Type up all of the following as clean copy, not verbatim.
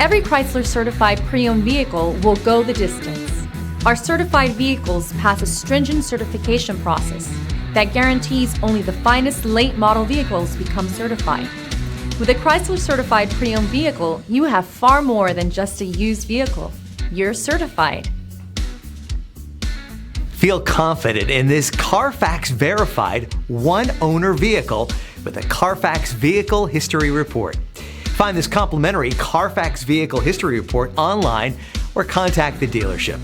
Every Chrysler certified pre-owned vehicle will go the distance. Our certified vehicles pass a stringent certification process that guarantees only the finest late model vehicles become certified. With a Chrysler certified pre-owned vehicle, you have far more than just a used vehicle. You're certified. Feel confident in this Carfax verified one-owner vehicle with a Carfax Vehicle History Report. Find this complimentary Carfax Vehicle History Report online or contact the dealership.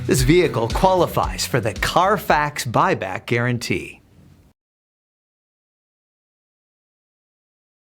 This vehicle qualifies for the Carfax Buyback Guarantee.